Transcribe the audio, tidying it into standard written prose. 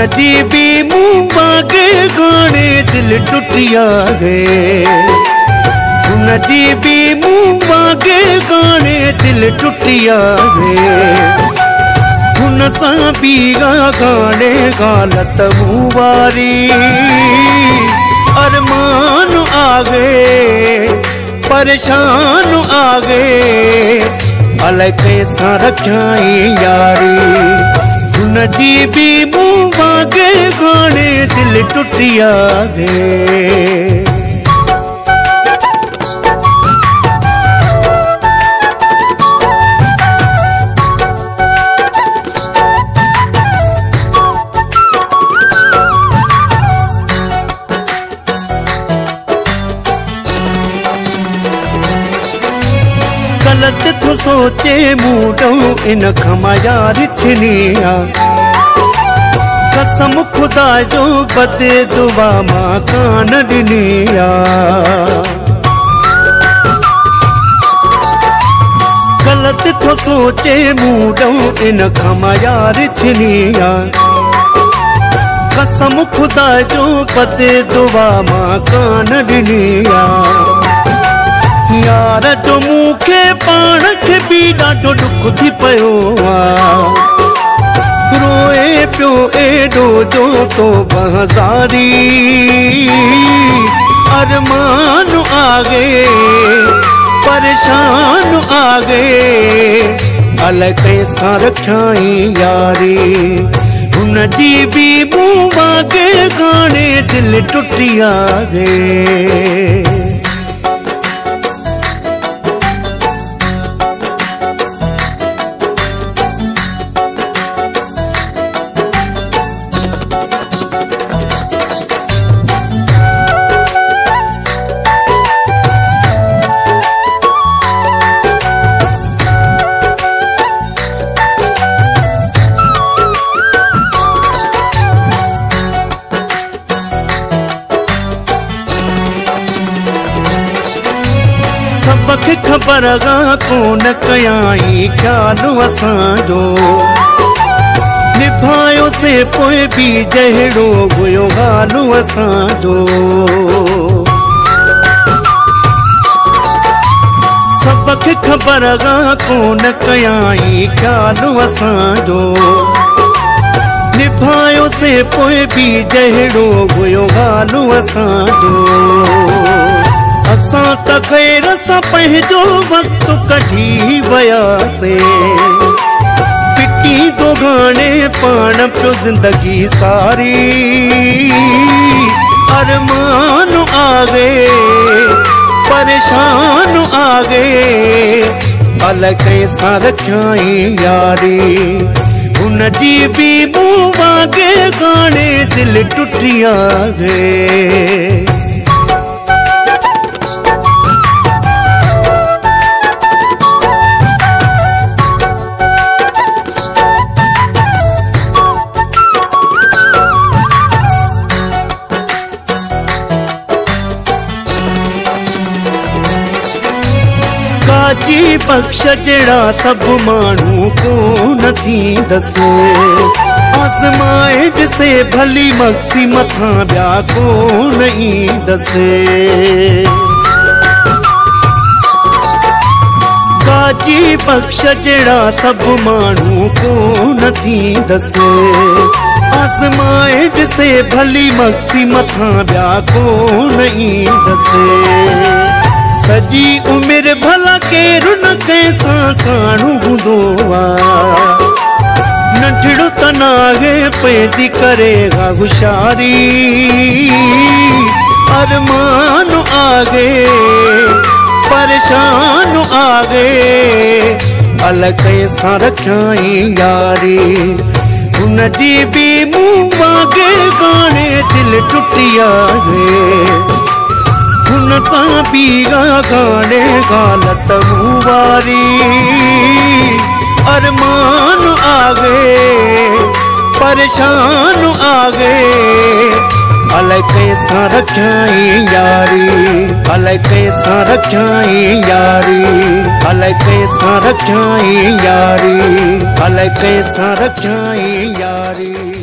जी भी मुँह मांगे गाने दिल टुटिया गए। जी भी मुँह मांगे गाने दिल टुटिया गए। सा बीगा गाने गालत मुँह वारी अरमान आ गए, परेशान आ गए। अलग कैसा रखाई यारी जी भी मुँह मांगे गाने दिल टुटिया गए। गलत तो सोचे मूडो इन खमा यार छिनिया। कसम खुदा जो बदे दुआ मां कान डिनिया। गलत तो सोचे मूडो इन खमा यार छिनिया। कसम खुदा जो बदे दुआ मां कान डिनिया। यार जो मूंखे पाण खे भी ॾाढो दुख थी पियो आ। रोए पियो एडो जो तो बहज़ारी अरमान आ गए, परेशान आ गए। अलग कैसा रखाई यारी जी भी मुँह मांगे गाने दिल टुटिया गए। सबके खबर गा कोन कयाई ख्याल असांजो। निभायो से पोइ भी जहिड़ो हुयो हाल असांजो। सबके खबर गा कोन कयाई ख्याल असांजो। निभायो से पोइ भी जहिड़ो हुयो हाल असांजो। असां त ख़ैर सां पंहिंजो वक्त कढी वियासे। पिटी तो गाने पाण पियो जिंदगी सारी अरमान आ गए, परेशान आ गए। अलग कैसा रखाई यारी जी भी मुँह मांगे गाने दिल टुटिया गए। काजी बख्श जड़ा सब मानू को नथी दसे। आजमाए से भली मक्सी मथा ब्या को नहीं दसे। काजी बख्श जड़ा सब मानू को नथी दसे। आजमाए से भली मक्सी मथा ब्या को नहीं दसे। सजी उम्र भला केरु न कैसा साणु हूंदो आ। नंढड़ो तनागे पैजी करेगा हुशारी अरमान आ गए, परेशान आ गए। अलग कैसा रखाई यारी जी भी मुँह मांगे गाने दिल टुटिया गए। सा बीगा गाने गालत मुँह वारी अरमान आ गए, परेशान आ गए। अलग कैसा रखाई यारी, अलग कैसा रखाई यारी, अलग कैसा रखाई यारी, अलग कैसा रखाई यारी।